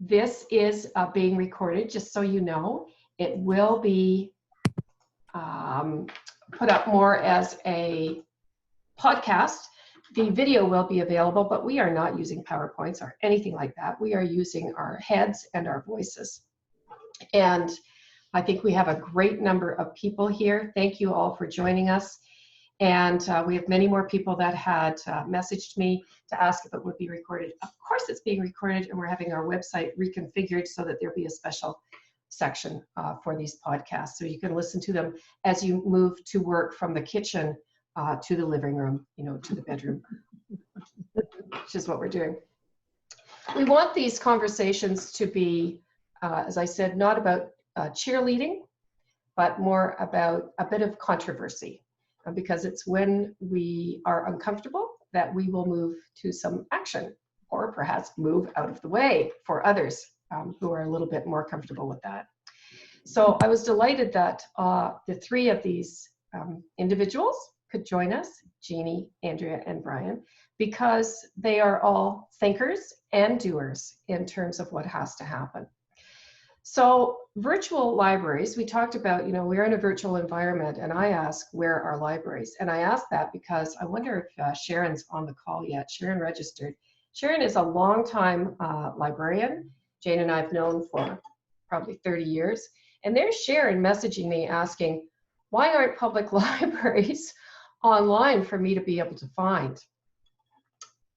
This is being recorded, just so you know. It will be put up more as a podcast. The video will be available, but we are not using PowerPoints or anything like that. We are using our heads and our voices. And I think we have a great number of people here. Thank you all for joining us. And we have many more people that had messaged me to ask if it would be recorded. Of course it's being recorded, and we're having our website reconfigured so that there'll be a special section for these podcasts. So you can listen to them as you move to work from the kitchen to the living room, to the bedroom, which is what we're doing. We want these conversations to be, as I said, not about cheerleading, but more about a bit of controversy. Because it's when we are uncomfortable that we will move to some action, or perhaps move out of the way for others who are a little bit more comfortable with that. So I was delighted that the three of these individuals could join us, Janie, Andrea, and Bryan, because they are all thinkers and doers in terms of what has to happen. So virtual libraries, we talked about, we're in a virtual environment, and I asked, where are libraries? And I asked that because I wonder if Sharon's on the call yet. Sharon registered. Sharon is a longtime librarian. Jane and I have known for probably 30 years. And there's Sharon messaging me asking, why aren't public libraries online for me to be able to find?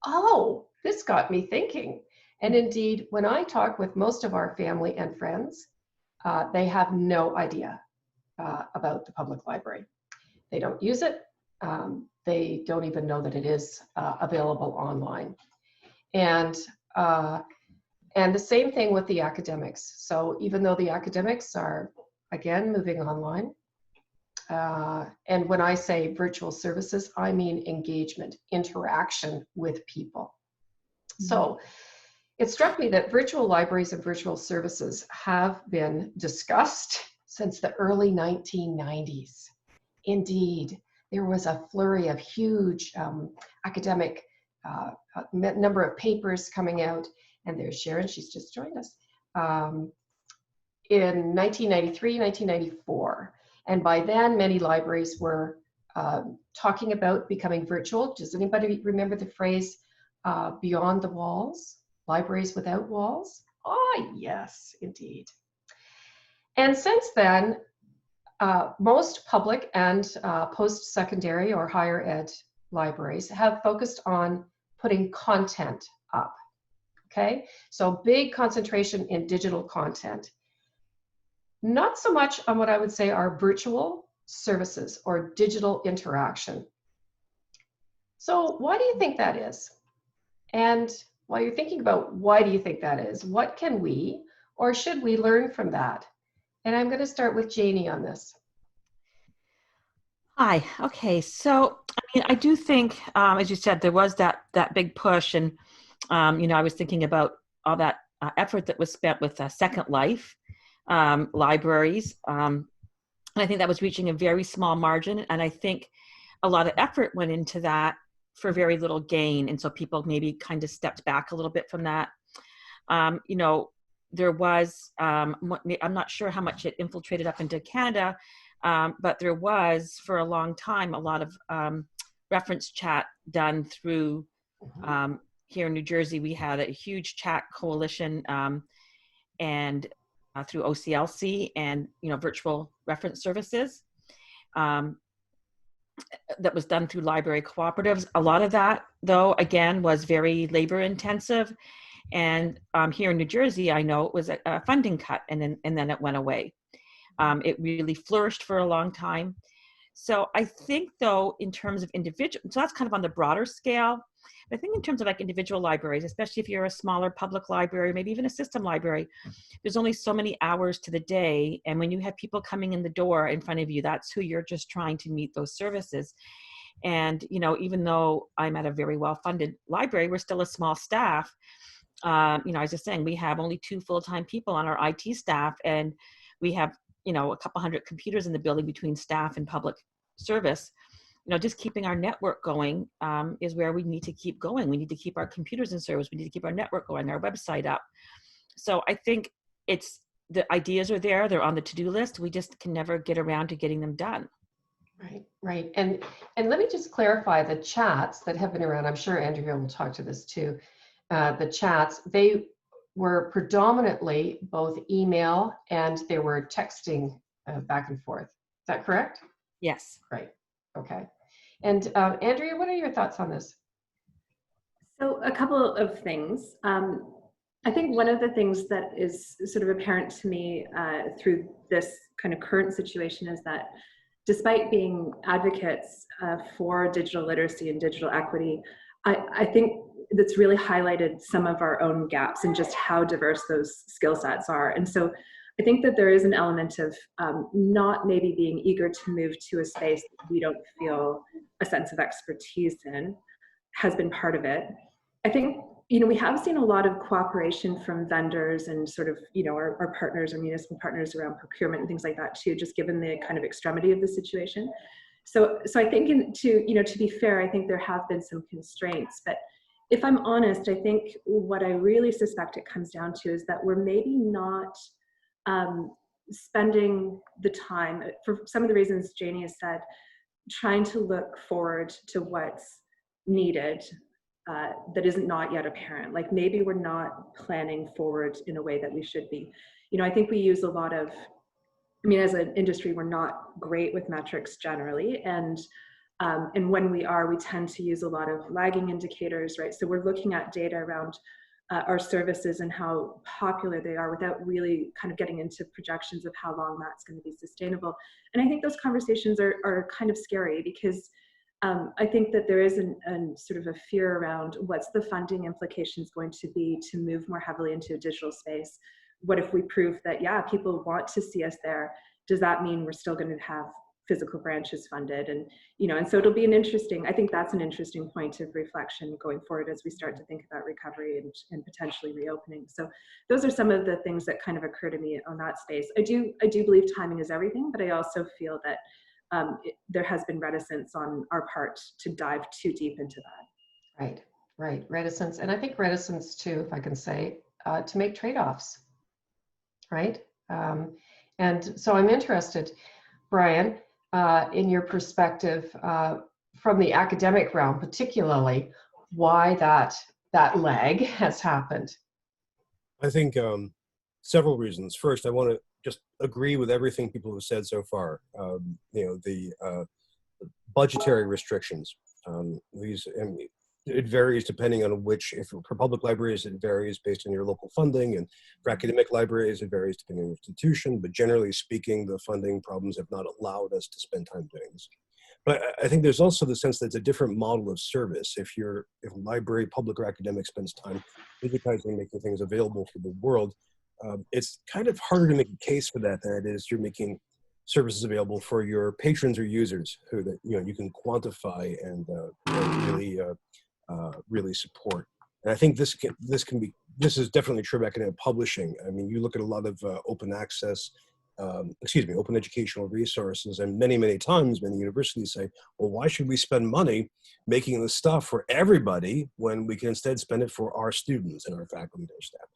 Oh, this got me thinking. And indeed, when I talk with most of our family and friends, they have no idea about the public library. They don't use it. They don't even know that it is available online. And the same thing with the academics. So even though the academics are, again, moving online, and when I say virtual services, I mean engagement, interaction with people. So it struck me that virtual libraries and virtual services have been discussed since the early 1990s. Indeed, there was a flurry of huge academic number of papers coming out, and there's Sharon, she's just joined us, in 1993, 1994. And by then, many libraries were talking about becoming virtual. Does anybody remember the phrase, beyond the walls? Libraries without walls? Oh, yes, indeed. And since then, most public and post-secondary or higher ed libraries have focused on putting content up, okay? So big concentration in digital content. Not so much on what I would say are virtual services or digital interaction. So why do you think that is? And while you're thinking about why do you think that is, what can we or should we learn from that? And I'm going to start with Janie on this. Hi. Okay. So, I do think, as you said, there was that big push, and I was thinking about all that effort that was spent with Second Life libraries, and I think that was reaching a very small margin, and I think a lot of effort went into that for very little gain, and so people maybe kind of stepped back a little bit from that. There was, I'm not sure how much it infiltrated up into Canada, but there was for a long time a lot of reference chat done through, here in New Jersey, we had a huge chat coalition, and through OCLC and, virtual reference services. That was done through library cooperatives. A lot of that, though, again, was very labor intensive. And here in New Jersey, I know it was a funding cut, and then it went away. It really flourished for a long time. So I think, though, in terms of individual, so that's kind of on the broader scale. But I think in terms of like individual libraries, especially if you're a smaller public library, maybe even a system library, there's only so many hours to the day. And when you have people coming in the door in front of you, that's who you're just trying to meet those services. And, even though I'm at a very well-funded library, we're still a small staff. I was just saying, we have only 2 full-time people on our IT staff, and we have, a couple hundred computers in the building between staff and public service. Just keeping our network going is where we need to keep going. We need to keep our computers in service. We need to keep our network going, our website up. So I think the ideas are there, they're on the to-do list. We just can never get around to getting them done. Right, right. And let me just clarify the chats that have been around. I'm sure Andrea will talk to this too. The chats, they were predominantly both email and they were texting back and forth. Is that correct? Yes. Right. Okay. And Andrea, what are your thoughts on this? So a couple of things. I think one of the things that is sort of apparent to me through this kind of current situation is that despite being advocates for digital literacy and digital equity, I think that's really highlighted some of our own gaps and just how diverse those skill sets are. And so I think that there is an element of not maybe being eager to move to a space that we don't feel a sense of expertise in has been part of it. I think, we have seen a lot of cooperation from vendors and sort of, our partners, our municipal partners around procurement and things like that too, just given the kind of extremity of the situation. So I think to be fair, I think there have been some constraints, but if I'm honest, I think what I really suspect it comes down to is that we're maybe not spending the time, for some of the reasons Janie has said, trying to look forward to what's needed that isn't not yet apparent. Like maybe we're not planning forward in a way that we should be. I think we use a lot of, as an industry, we're not great with metrics generally. And when we are, we tend to use a lot of lagging indicators, right? So we're looking at data around our services and how popular they are without really kind of getting into projections of how long that's going to be sustainable. And I think those conversations are kind of scary because I think that there is a sort of a fear around what's the funding implications going to be to move more heavily into a digital space. What if we prove that, yeah, people want to see us there? Does that mean we're still going to have physical branches funded? And, and so it'll be I think that's an interesting point of reflection going forward as we start to think about recovery and potentially reopening. So those are some of the things that kind of occur to me on that space. I do believe timing is everything, but I also feel that there has been reticence on our part to dive too deep into that. Right. Reticence. And I think reticence too, if I can say, to make trade-offs, right? And so I'm interested, Bryan, in your perspective from the academic realm, particularly why that lag has happened. I think several reasons. First, I want to just agree with everything people have said so far. The budgetary restrictions. It varies depending on which. If for public libraries, it varies based on your local funding, and for academic libraries, it varies depending on the institution. But generally speaking, the funding problems have not allowed us to spend time doing this. But I think there's also the sense that it's a different model of service. If a library, public or academic, spends time digitizing, making things available for the world, it's kind of harder to make a case for that than it is you're making services available for your patrons or users who that you can quantify and really support. And I think this is definitely true of academic publishing. I mean, you look at a lot of open access. Open educational resources, and many times many universities say, well, why should we spend money making this stuff for everybody when we can instead spend it for our students and our faculty and our staff?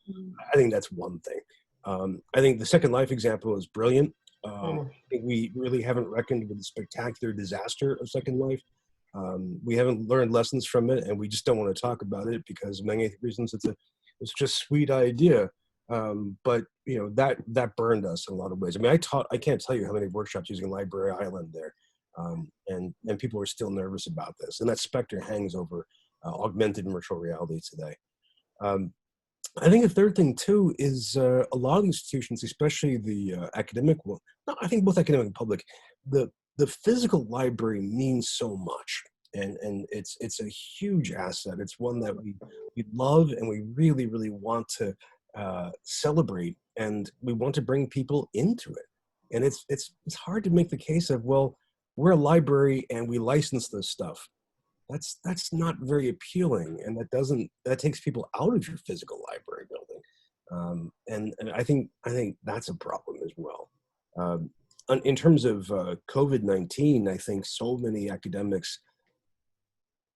I think that's one thing. I think the Second Life example is brilliant. I think we really haven't reckoned with the spectacular disaster of Second Life. We haven't learned lessons from it, and we just don't want to talk about it because of many reasons. It's just a sweet idea. But that burned us in a lot of ways. I mean, I can't tell you how many workshops using Library Island there, and people are still nervous about this. And that specter hangs over augmented and virtual reality today. I think a third thing too is a lot of institutions, especially the academic one. No, I think both academic and public, the physical library means so much. And it's a huge asset. It's one that we love and we really, really want to celebrate, and we want to bring people into it. And it's hard to make the case of, well, we're a library and we license this stuff. That's not very appealing, and that takes people out of your physical library building. And I think that's a problem as well. In terms of COVID-19, I think so many academics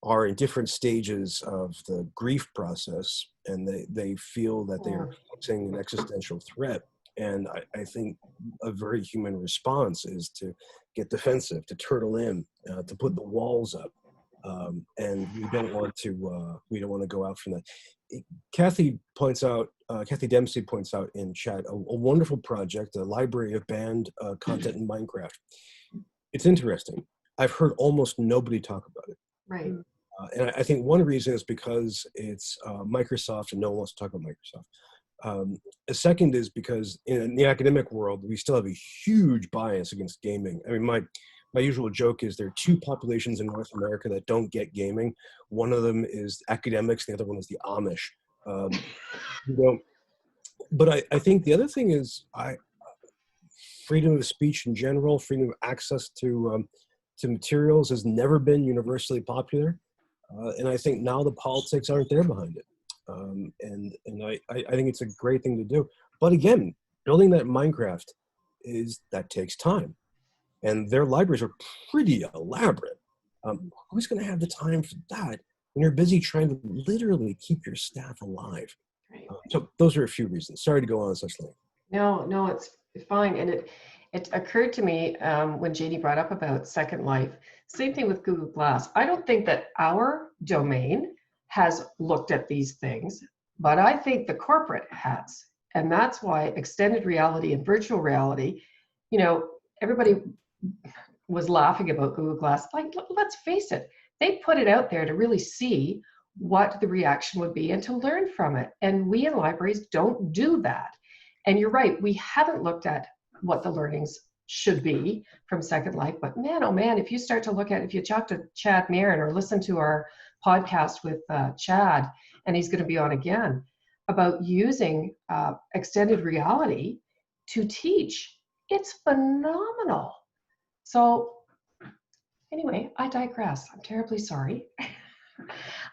are in different stages of the grief process. and they feel that they are facing an existential threat. And I think a very human response is to get defensive, to turtle in, to put the walls up. And we don't want to go out from that. Kathy Dempsey points out in chat a wonderful project, a library of banned content in Minecraft. It's interesting. I've heard almost nobody talk about it. Right. And I think one reason is because it's Microsoft and no one wants to talk about Microsoft. A second is because in the academic world, we still have a huge bias against gaming. I mean, my usual joke is there are two populations in North America that don't get gaming. One of them is academics, the other one is the Amish. But I think the other thing is freedom of speech in general, freedom of access to materials has never been universally popular. And I think now the politics aren't there behind it. And I think it's a great thing to do. But again, building that Minecraft that takes time. And their libraries are pretty elaborate. Who's going to have the time for that when you're busy trying to literally keep your staff alive? Right. So those are a few reasons. Sorry to go on such length. No, it's fine. And it occurred to me when Janie brought up about Second Life, same thing with Google Glass. I don't think that our domain has looked at these things, but I think the corporate has. And that's why extended reality and virtual reality, everybody was laughing about Google Glass. Like, let's face it, they put it out there to really see what the reaction would be and to learn from it. And we in libraries don't do that. And you're right, we haven't looked at what the learnings should be from Second Life. But man, oh man, if you start to look at, if you talk to Chad Marin or listen to our podcast with Chad, and he's going to be on again, about using extended reality to teach, it's phenomenal. So anyway, I digress. I'm terribly sorry.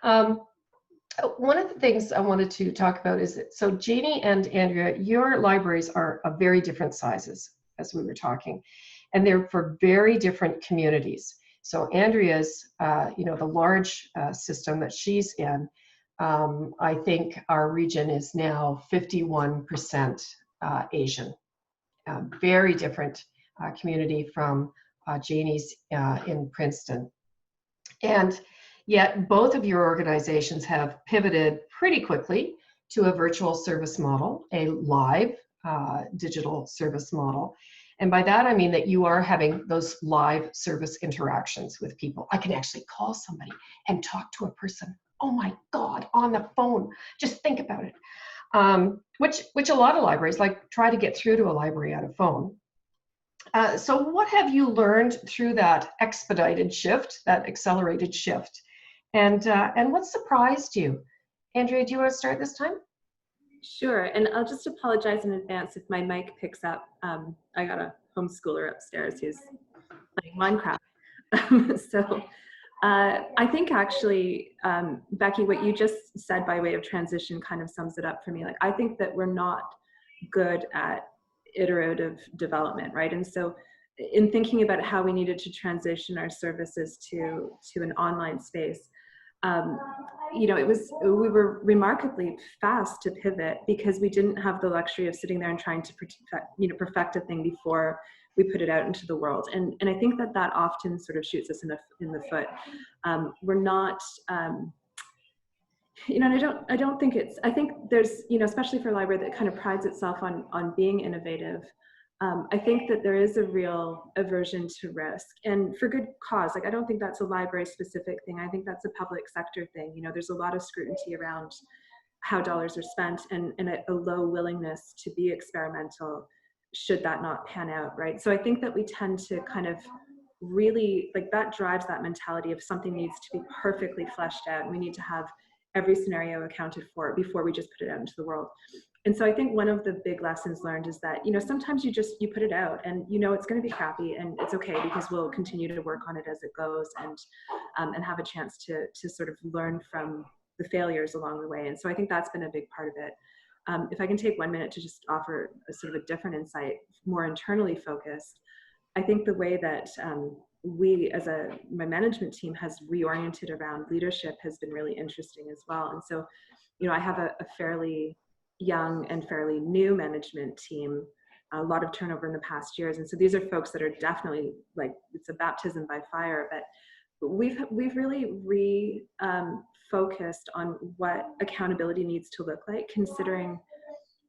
One of the things I wanted to talk about is that, so Janie and Andrea, your libraries are of very different sizes, as we were talking, and they're for very different communities. So Andrea's, the large system that she's in, I think our region is now 51% Asian. Very different community from Janie's in Princeton. And yet both of your organizations have pivoted pretty quickly to a virtual service model, a live digital service model. And by that, I mean that you are having those live service interactions with people. I can actually call somebody and talk to a person. Oh my God, on the phone. Just think about it. Which a lot of libraries try to get through to a library on a phone. So what have you learned through that expedited shift, that accelerated shift? And what surprised you? Andrea, do you want to start this time? Sure, and I'll just apologize in advance if my mic picks up. I got a homeschooler upstairs who's playing Minecraft. So I think actually, Becky, what you just said by way of transition kind of sums it up for me. I think that we're not good at iterative development, right? And so in thinking about how we needed to transition our services to an online space, we were remarkably fast to pivot because we didn't have the luxury of sitting there and trying to perfect a thing before we put it out into the world. And I think that often sort of shoots us in the foot. We're not, I don't think I think there's, especially for a library that kind of prides itself on being innovative. I think that there is a real aversion to risk, and for good cause. I don't think that's a library specific thing. I think that's a public sector thing. There's a lot of scrutiny around how dollars are spent and a low willingness to be experimental should that not pan out, right? So I think that we tend to kind of really, that drives that mentality of something needs to be perfectly fleshed out, and we need to have every scenario accounted for before we just put it out into the world. And so I think one of the big lessons learned is that, sometimes you put it out and it's going to be crappy, and it's okay because we'll continue to work on it as it goes and have a chance to sort of learn from the failures along the way. And so I think that's been a big part of it. If I can take 1 minute to just offer a sort of a different insight, more internally focused, I think the way that we as my management team has reoriented around leadership has been really interesting as well. And so I have a fairly young and fairly new management team, a lot of turnover in the past years. And so these are folks that are definitely like, it's a baptism by fire, but we've really focused on what accountability needs to look like, considering,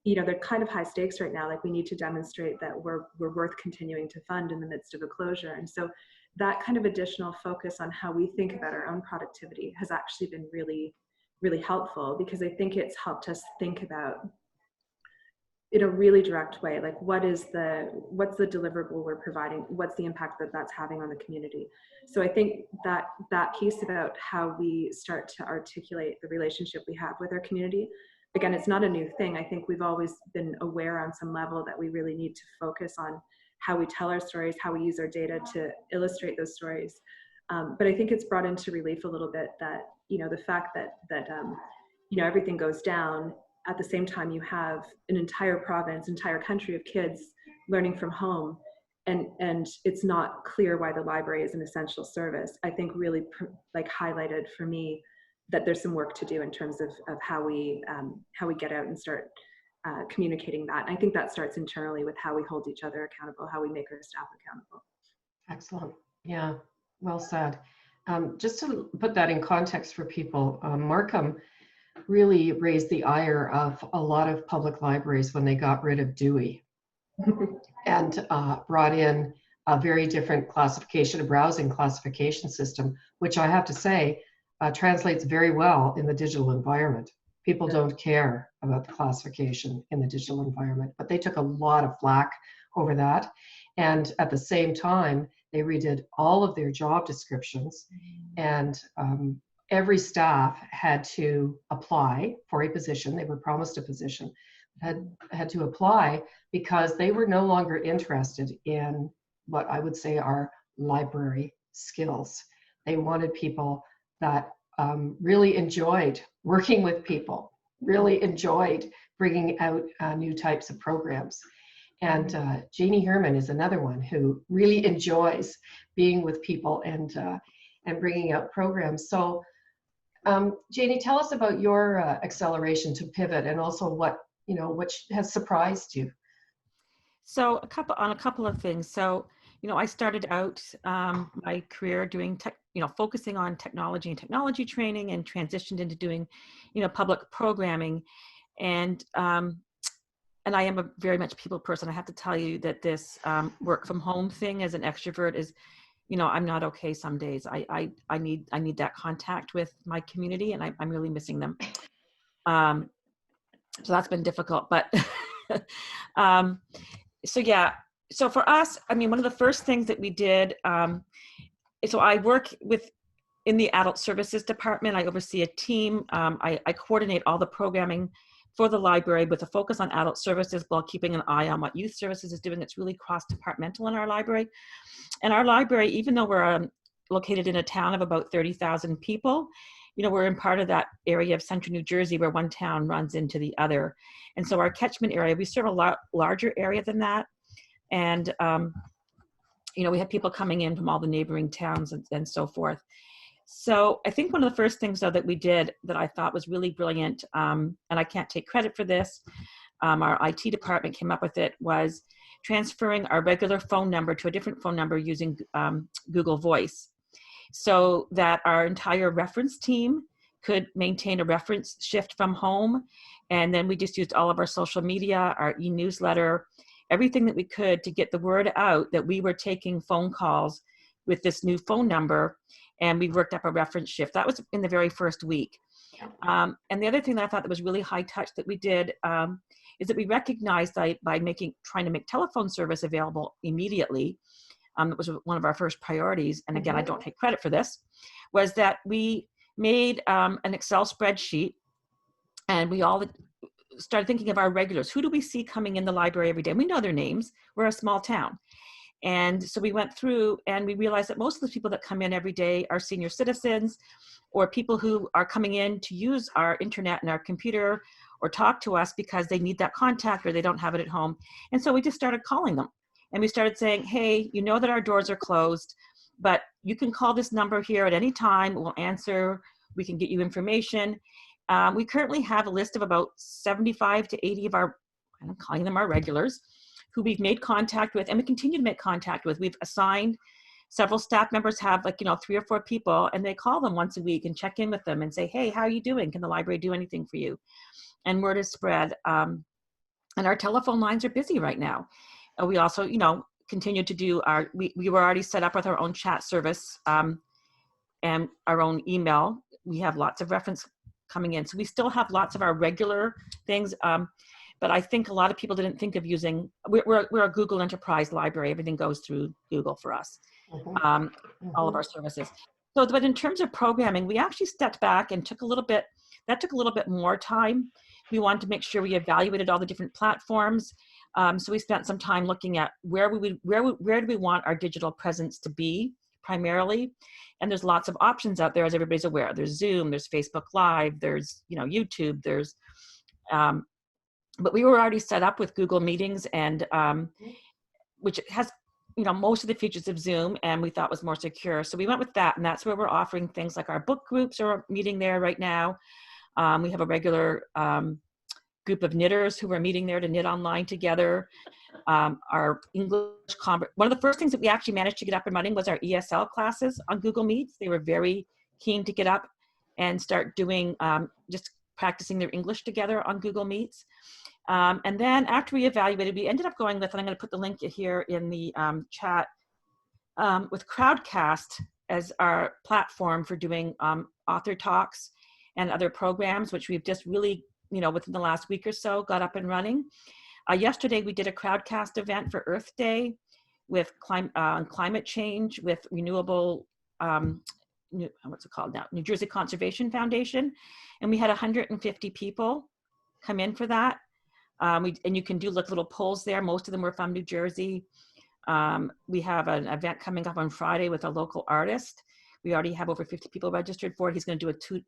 they're kind of high stakes right now. Like, we need to demonstrate that we're worth continuing to fund in the midst of a closure. And so that kind of additional focus on how we think about our own productivity has actually been really, really helpful, because I think it's helped us think about, in a really direct way, like what's the deliverable we're providing, what's the impact that's having on the community. So I think that piece about how we start to articulate the relationship we have with our community, again, it's not a new thing. I think we've always been aware on some level that we really need to focus on how we tell our stories, how we use our data to illustrate those stories. But I think it's brought into relief a little bit that, the fact that everything goes down. At the same time, you have an entire province, entire country of kids learning from home, and it's not clear why the library is an essential service. I think really highlighted for me that there's some work to do in terms of how we get out and start communicating that. And I think that starts internally with how we hold each other accountable, how we make our staff accountable. Excellent. Yeah, well said. Just to put that in context for people, Markham really raised the ire of a lot of public libraries when they got rid of Dewey and brought in a very different classification, a browsing classification system, which I have to say translates very well in the digital environment. People don't care about the classification in the digital environment, but they took a lot of flack over that. And at the same time, they redid all of their job descriptions, and every staff had to apply for a position. They were promised a position, had to apply, because they were no longer interested in what I would say are library skills. They wanted people that really enjoyed working with people, really enjoyed bringing out new types of programs. And Janie Herman is another one who really enjoys being with people and bringing out programs. So Janie, tell us about your acceleration to pivot, and also what has surprised you. So a couple of things. So, I started out my career doing focusing on technology and technology training, and transitioned into doing, public programming. And I am a very much people person. I have to tell you that this work from home thing as an extrovert is, I'm not okay some days. I need that contact with my community, and I'm really missing them. So that's been difficult, but so for us, one of the first things that we did, so I work in the adult services department. I oversee a team. I coordinate all the programming for the library with a focus on adult services while keeping an eye on what youth services is doing. It's really cross-departmental in our library. And our library, even though we're located in a town of about 30,000 people, we're in part of that area of central New Jersey where one town runs into the other. And so our catchment area, we serve a lot larger area than that. And, we have people coming in from all the neighboring towns and so forth. So I think one of the first things, though, that we did that I thought was really brilliant, and I can't take credit for this, our IT department came up with it, was transferring our regular phone number to a different phone number using Google Voice, so that our entire reference team could maintain a reference shift from home. And then we just used all of our social media, our e-newsletter, everything that we could to get the word out that we were taking phone calls with this new phone number. And we worked up a reference shift. That was in the very first week. And the other thing that I thought that was really high touch that we did is that we recognized that by trying to make telephone service available immediately, that was one of our first priorities. And again, I don't take credit for this, was that we made an Excel spreadsheet, and we all started thinking of our regulars. Who do we see coming in the library every day? We know their names. We're a small town. And so we went through and we realized that most of the people that come in every day are senior citizens, or people who are coming in to use our internet and our computer or talk to us because they need that contact or they don't have it at home. And so we just started calling them, and we started saying, hey, that our doors are closed, but you can call this number here at any time. We'll answer. We can get you information. We currently have a list of about 75 to 80 of our, I'm calling them our regulars, who we've made contact with and we continue to make contact with. We've assigned several staff members have 3 or 4 people, and they call them once a week and check in with them and say, hey, how are you doing? Can the library do anything for you? And word is spread. And our telephone lines are busy right now. We also, continue to do we were already set up with our own chat service and our own email. We have lots of reference coming in. So we still have lots of our regular things. But I think a lot of people didn't think of using, we're a Google Enterprise library. Everything goes through Google for us, all of our services. So, but in terms of programming, we actually stepped back and took a little bit more time. We wanted to make sure we evaluated all the different platforms. So we spent some time looking at where do we want our digital presence to be primarily. And there's lots of options out there, as everybody's aware. There's Zoom, there's Facebook Live, there's YouTube, there's, but we were already set up with Google Meetings, and which has most of the features of Zoom, and we thought was more secure. So we went with that, and that's where we're offering things like our book groups are meeting there right now. We have a regular group of knitters who are meeting there to knit online together. Our English one of the first things that we actually managed to get up and running was our ESL classes on Google Meets. They were very keen to get up and start doing just practicing their English together on Google Meets. And then after we evaluated, we ended up going with, and I'm going to put the link here in the chat, with Crowdcast as our platform for doing author talks and other programs, which we've just really, within the last week or so, got up and running. Yesterday, we did a Crowdcast event for Earth Day with climate change, with renewable, what's it called now? New Jersey Conservation Foundation. And we had 150 people come in for that. And you can do little polls there. Most of them were from New Jersey. We have an event coming up on Friday with a local artist. We already have over 50 people registered for it. He's going to do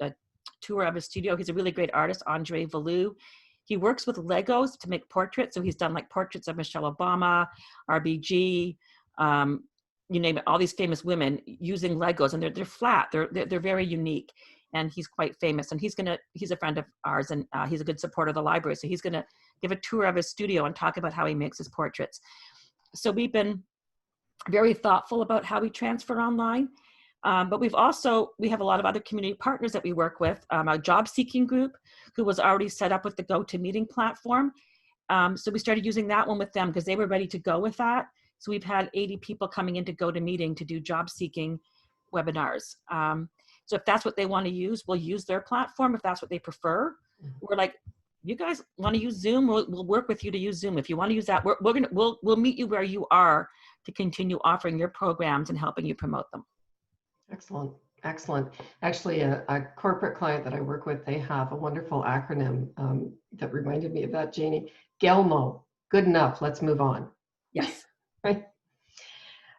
a tour of his studio. He's a really great artist, Andre Valou. He works with Legos to make portraits. So he's done portraits of Michelle Obama, RBG, you name it, all these famous women using Legos, and they're flat. They're very unique. And he's quite famous, and he's a friend of ours, and he's a good supporter of the library. So he's gonna give a tour of his studio and talk about how he makes his portraits. So we've been very thoughtful about how we transfer online. But we have a lot of other community partners that we work with, a job seeking group who was already set up with the GoToMeeting platform. So we started using that one with them because they were ready to go with that. So we've had 80 people coming into GoToMeeting to do job seeking webinars. So if that's what they want to use, we'll use their platform. If that's what they prefer, we're like, you guys want to use Zoom? We'll work with you to use Zoom. If you want to use that, we'll meet you where you are to continue offering your programs and helping you promote them. Excellent. Excellent. Actually, a corporate client that I work with, they have a wonderful acronym that reminded me of that, Janie. GELMO. Good enough. Let's move on. Yes. Right.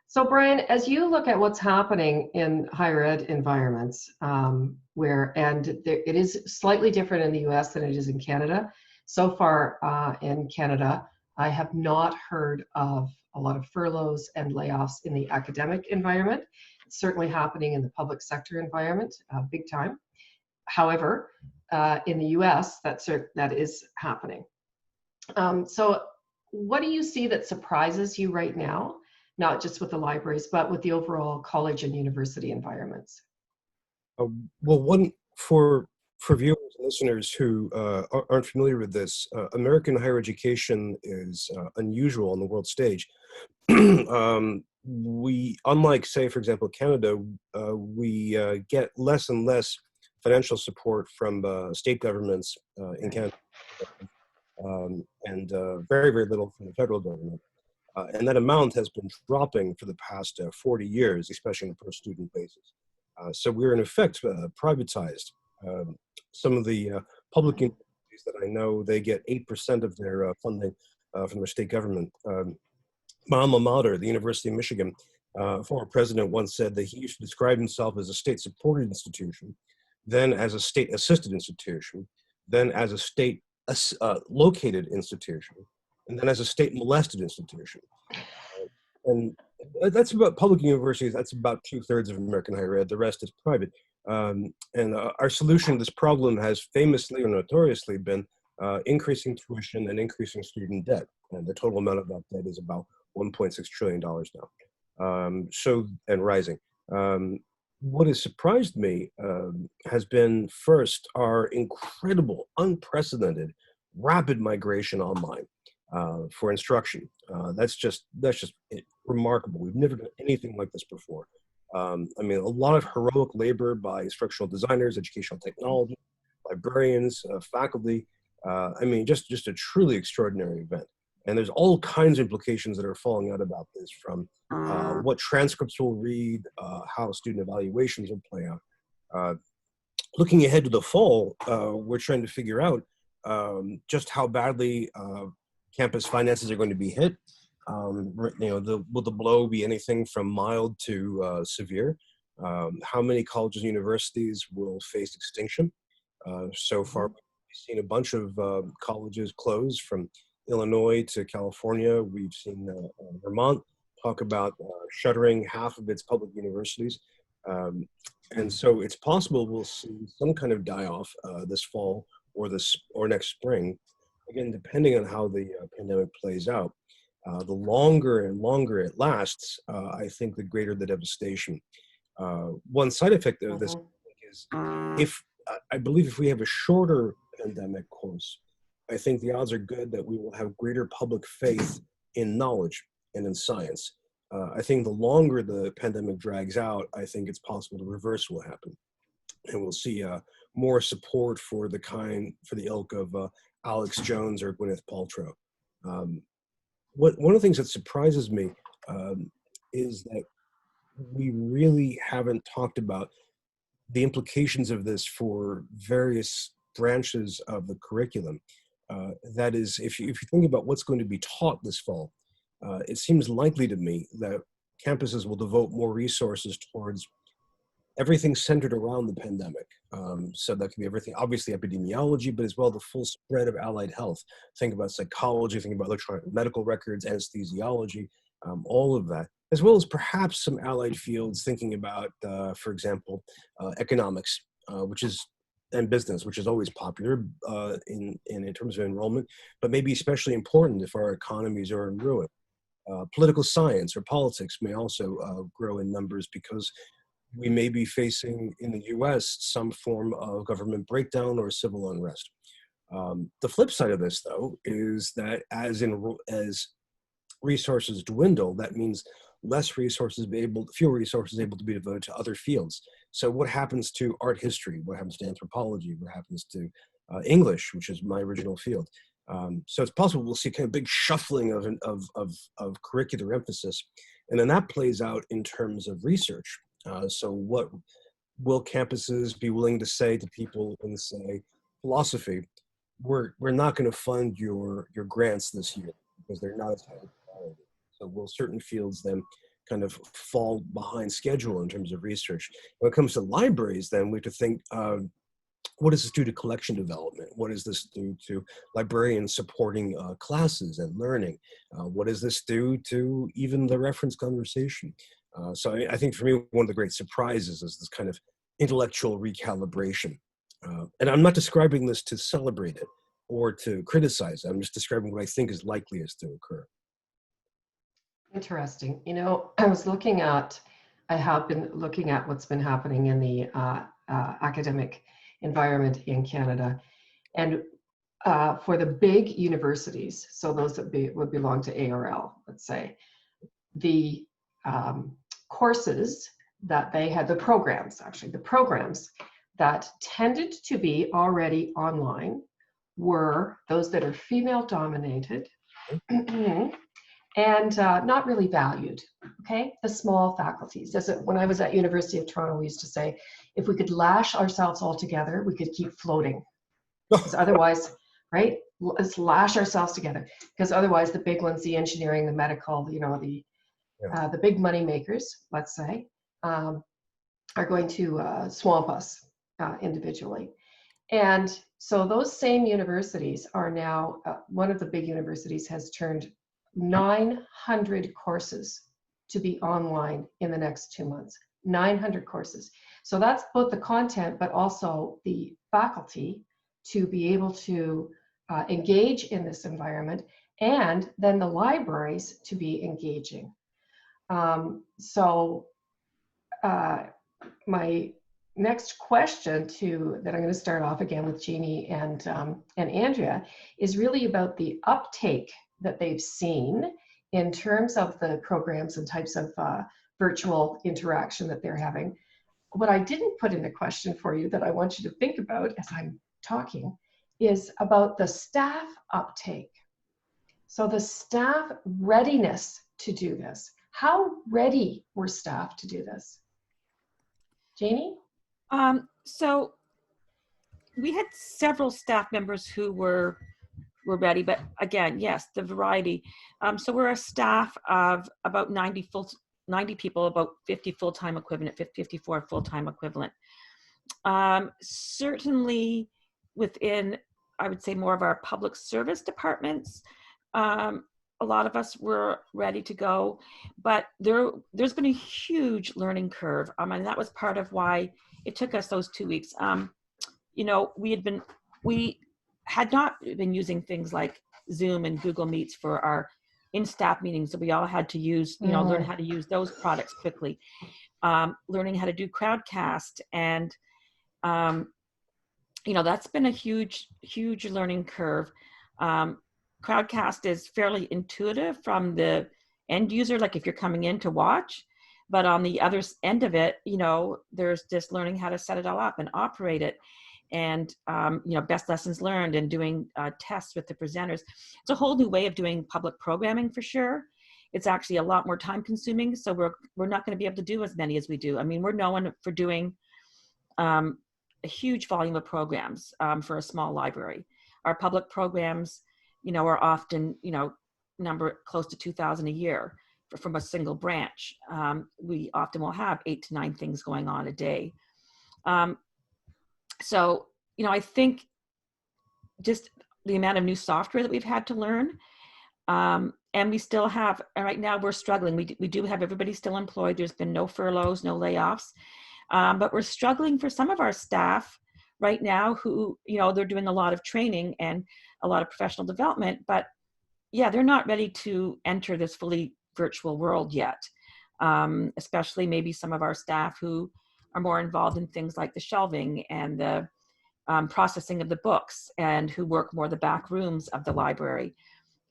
So, Bryan, as you look at what's happening in higher ed environments, it is slightly different in the US than it is in Canada. So far in Canada, I have not heard of a lot of furloughs and layoffs in the academic environment. It's certainly happening in the public sector environment, big time. However, in the US, that is happening. So what do you see that surprises you right now? Not just with the libraries, but with the overall college and university environments? Well, one for viewers and listeners who aren't familiar with this, American higher education is unusual on the world stage. We, unlike, say, for example, Canada, we get less and less financial support from state governments in Canada, and very, very little from the federal government. And that amount has been dropping for the past 40 years, especially on a per-student basis. So we're in effect privatized. Some of the public universities that I know, they get 8% of their funding from their state government. My alma mater, the University of Michigan, former president once said that he used to describe himself as a state-supported institution, then as a state-assisted institution, then as a state-located institution, and then as a state-molested institution. And that's about public universities. That's about 2/3 of American higher ed. The rest is private. Our solution to this problem has famously or notoriously been increasing tuition and increasing student debt. And the total amount of that debt is about $1.6 trillion now. And rising. What has surprised me has been first our incredible, unprecedented, rapid migration online for instruction. That's just remarkable. We've never done anything like this before. I mean, a lot of heroic labor by instructional designers, educational technology, librarians, faculty. I mean, just a truly extraordinary event. And there's all kinds of implications that are falling out about this, from what transcripts we'll read, how student evaluations will play out. Looking ahead to the fall, we're trying to figure out just how badly campus finances are going to be hit. Will the blow be anything from mild to severe? How many colleges and universities will face extinction? So far, we've seen a bunch of colleges close, from Illinois to California. We've seen Vermont talk about shuttering half of its public universities. And so it's possible we'll see some kind of die-off this fall or next spring, again, depending on how the pandemic plays out. The longer and longer it lasts, I think the greater the devastation. One side effect of this is, I believe if we have a shorter pandemic course, I think the odds are good that we will have greater public faith in knowledge and in science. I think the longer the pandemic drags out, I think it's possible the reverse will happen. And we'll see more support for the ilk of Alex Jones or Gwyneth Paltrow. One of the things that surprises me is that we really haven't talked about the implications of this for various branches of the curriculum. That is, if you think about what's going to be taught this fall, it seems likely to me that campuses will devote more resources towards everything centered around the pandemic. So that can be everything, obviously epidemiology, but as well the full spread of allied health. Think about psychology, think about electronic medical records, anesthesiology, all of that, as well as perhaps some allied fields, thinking about, for example, economics, and business, which is always popular in terms of enrollment, but maybe especially important if our economies are in ruin. Political science or politics may also grow in numbers, because we may be facing in the US some form of government breakdown or civil unrest. The flip side of this, though, is that as resources dwindle, that means fewer resources able to be devoted to other fields. So what happens to art history? What happens to anthropology? What happens to English, which is my original field? So it's possible we'll see kind of big shuffling of curricular emphasis. And then that plays out in terms of research. So what will campuses be willing to say to people in, say, philosophy? We're not going to fund your grants this year because they're not as high quality. So will certain fields then kind of fall behind schedule in terms of research? When it comes to libraries, then we have to think, what does this do to collection development? What does this do to librarians supporting classes and learning? What does this do to even the reference conversation? So I think for me, one of the great surprises is this kind of intellectual recalibration. And I'm not describing this to celebrate it or to criticize it. I'm just describing what I think is likeliest to occur. Interesting. You know, I have been looking at what's been happening in the academic environment in Canada. And for the big universities, so those that would belong to ARL, let's say, the courses that they had, the programs that tended to be already online were those that are female dominated and not really valued, okay? The small faculties. When I was at University of Toronto, we used to say, if we could lash ourselves all together, we could keep floating. Because otherwise, right? Let's lash ourselves together. Because otherwise the big ones, the engineering, the medical, you know, the big money makers, let's say, are going to swamp us individually. And so those same universities are now, one of the big universities has turned 900 courses to be online in the next 2 months. 900 courses. So that's both the content, but also the faculty to be able to engage in this environment, and then the libraries to be engaging. My next question that I'm going to start off again with Janie and Andrea is really about the uptake that they've seen in terms of the programs and types of virtual interaction that they're having. What I didn't put in a question for you that I want you to think about as I'm talking is about the staff uptake. So the staff readiness to do this. How ready were staff to do this? Janie? So we had several staff members who were ready, but again, yes, the variety. So we're a staff of about 90 people, about 50 full-time equivalent, 54 full-time equivalent. Certainly within, I would say, more of our public service departments, a lot of us were ready to go, but there's been a huge learning curve. And that was part of why it took us those 2 weeks. You know, we had not been using things like Zoom and Google Meets for our in-staff meetings, so we all had to use, you know, learn how to use those products quickly. Learning how to do Crowdcast, and you know, that's been a huge learning curve. Crowdcast is fairly intuitive from the end user, like if you're coming in to watch, but on the other end of it, you know, there's just learning how to set it all up and operate it, and you know, best lessons learned, and doing tests with the presenters. It's a whole new way of doing public programming for sure. It's actually a lot more time consuming, so we're not going to be able to do as many as we do. I mean, we're known for doing a huge volume of programs for a small library. Our public programs, you know, are often, you know, number close to 2,000 a year from a single branch. We often will have 8 to 9 things going on a day. So, you know, I think just the amount of new software that we've had to learn, and we still have, right now we're struggling. We do have everybody still employed. There's been no furloughs, no layoffs, but we're struggling for some of our staff right now who, you know, they're doing a lot of training and a lot of professional development, but yeah, they're not ready to enter this fully virtual world yet. Especially maybe some of our staff who are more involved in things like the shelving and the processing of the books, and who work more the back rooms of the library.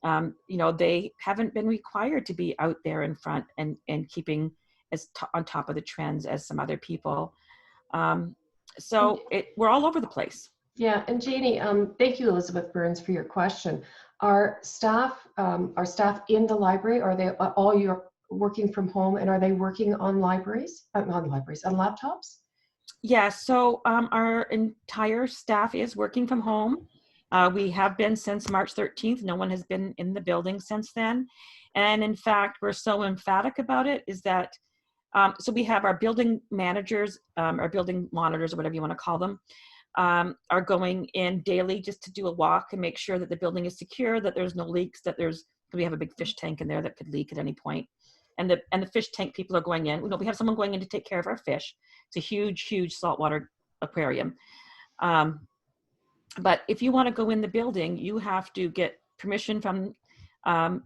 You know, they haven't been required to be out there in front and keeping as on top of the trends as some other people. So we're all over the place. Yeah, and Janie, thank you, Elizabeth Burns, for your question. Are staff in the library? Are they all you're working from home, and are they working on on laptops? Yeah, so our entire staff is working from home. We have been since March 13th. No one has been in the building since then. And in fact, we're so emphatic about it is that, so we have our building managers, our building monitors, or whatever you want to call them, are going in daily just to do a walk and make sure that the building is secure, that there's no leaks, we have a big fish tank in there that could leak at any point. And the fish tank people are going in. You know, we have someone going in to take care of our fish. It's a huge saltwater aquarium. But if you want to go in the building, you have to get permission from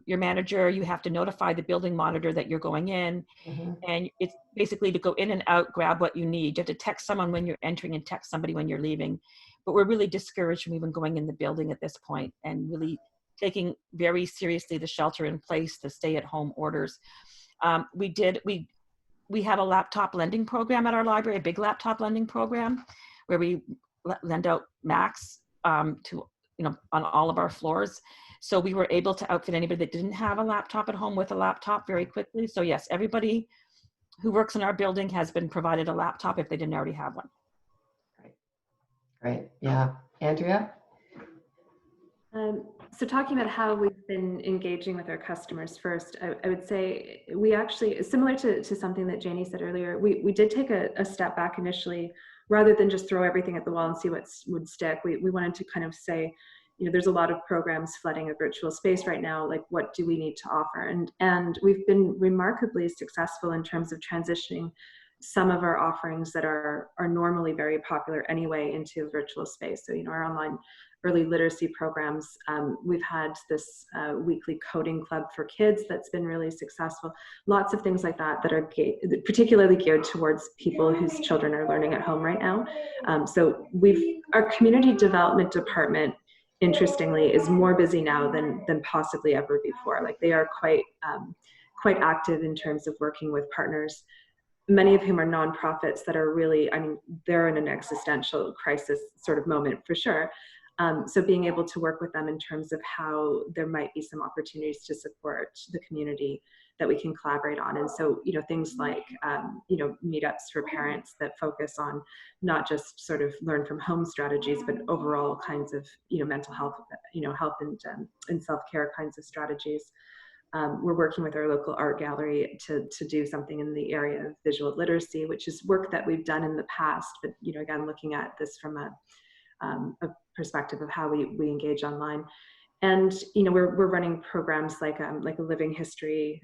your manager. You have to notify the building monitor that you're going in. Mm-hmm. And it's basically to go in and out, grab what you need. You have to text someone when you're entering and text somebody when you're leaving. But we're really discouraged from even going in the building at this point, and really taking very seriously the shelter in place, the stay-at-home orders. We have a laptop lending program at our library, a big laptop lending program, where we lend out Macs to, you know, on all of our floors. So we were able to outfit anybody that didn't have a laptop at home with a laptop very quickly. So yes, everybody who works in our building has been provided a laptop if they didn't already have one. Great. Yeah. Andrea? So talking about how we've been engaging with our customers first, I would say we actually, similar to something that Janie said earlier, we did take a step back initially, rather than just throw everything at the wall and see what would stick. We wanted to kind of say, you know, there's a lot of programs flooding a virtual space right now, like what do we need to offer? And we've been remarkably successful in terms of transitioning some of our offerings that are normally very popular anyway into a virtual space. So, our online early literacy programs, we've had this weekly coding club for kids that's been really successful. Lots of things like that that are particularly geared towards people whose children are learning at home right now. So our community development department, interestingly, is more busy now than possibly ever before. Like, they are quite active in terms of working with partners, many of whom are nonprofits that are really, they're in an existential crisis sort of moment for sure. So being able to work with them in terms of how there might be some opportunities to support the community that we can collaborate on. And so, things like, meetups for parents that focus on not just sort of learn from home strategies, but overall kinds of, mental health, health and self-care kinds of strategies. We're working with our local art gallery to do something in the area of visual literacy, which is work that we've done in the past, but, again, looking at this from a perspective of how we engage online. And, we're running programs like a living history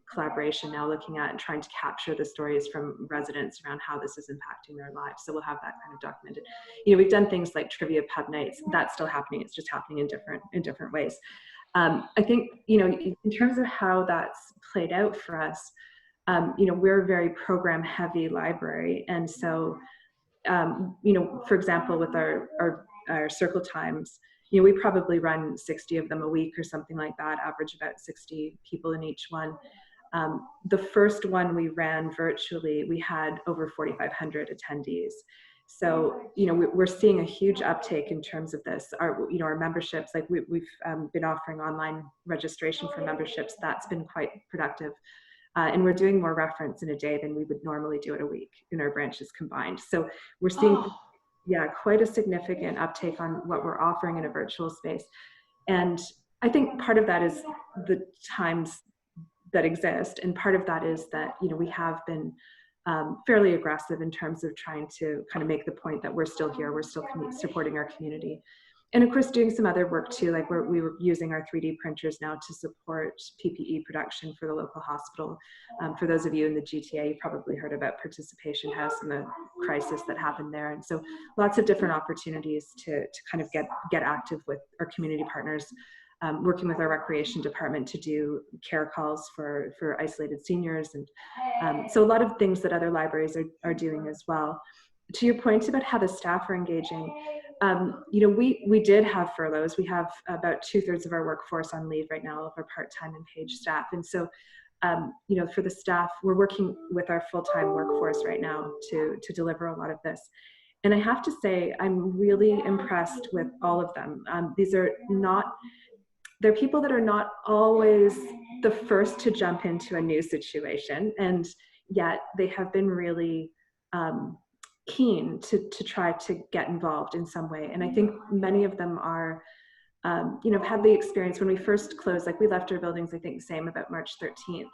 collaboration now, looking at and trying to capture the stories from residents around how this is impacting their lives. So we'll have that kind of documented. We've done things like trivia pub nights. That's still happening. It's just happening in different ways. I think, in terms of how that's played out for us, we're a very program heavy library. And so, for example, with our circle times, we probably run 60 of them a week or something like that, average about 60 people in each one. The first one we ran virtually, we had over 4,500 attendees. So, we're seeing a huge uptake in terms of this. Our memberships, like we've been offering online registration for memberships. That's been quite productive. And we're doing more reference in a day than we would normally do in a week in our branches combined. So we're seeing, quite a significant uptake on what we're offering in a virtual space. And I think part of that is the times that exist. And part of that is that, we have been fairly aggressive in terms of trying to kind of make the point that we're still here, we're still supporting our community. And of course, doing some other work too, like we were using our 3D printers now to support PPE production for the local hospital. For those of you in the GTA, you probably heard about Participation House and the crisis that happened there. And so lots of different opportunities to kind of get active with our community partners, working with our recreation department to do care calls for isolated seniors. And so a lot of things that other libraries are doing as well. To your point about how the staff are engaging, we did have furloughs. We have about 2/3 of our workforce on leave right now, of our part-time and paid staff. And so, for the staff, we're working with our full-time workforce right now to deliver a lot of this. And I have to say, I'm really impressed with all of them. They're people that are not always the first to jump into a new situation, and yet they have been really keen to try to get involved in some way. And I think many of them are, had the experience when we first closed, like we left our buildings, I think, same about March 13th,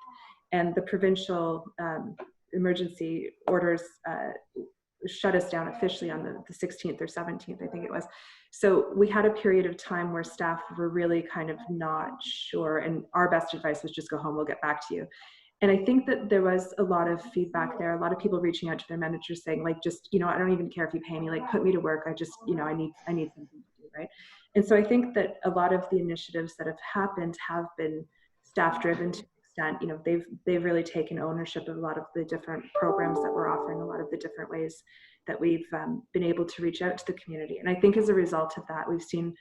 and the provincial emergency orders shut us down officially on the 16th or 17th, I think it was. So we had a period of time where staff were really kind of not sure, and our best advice was just go home, we'll get back to you. And I think that there was a lot of feedback there, a lot of people reaching out to their managers saying, like, just, I don't even care if you pay me, like, put me to work. I just, I need something to do, right? And so I think that a lot of the initiatives that have happened have been staff driven to an extent. They've really taken ownership of a lot of the different programs that we're offering, a lot of the different ways that we've been able to reach out to the community. And I think as a result of that, we've seen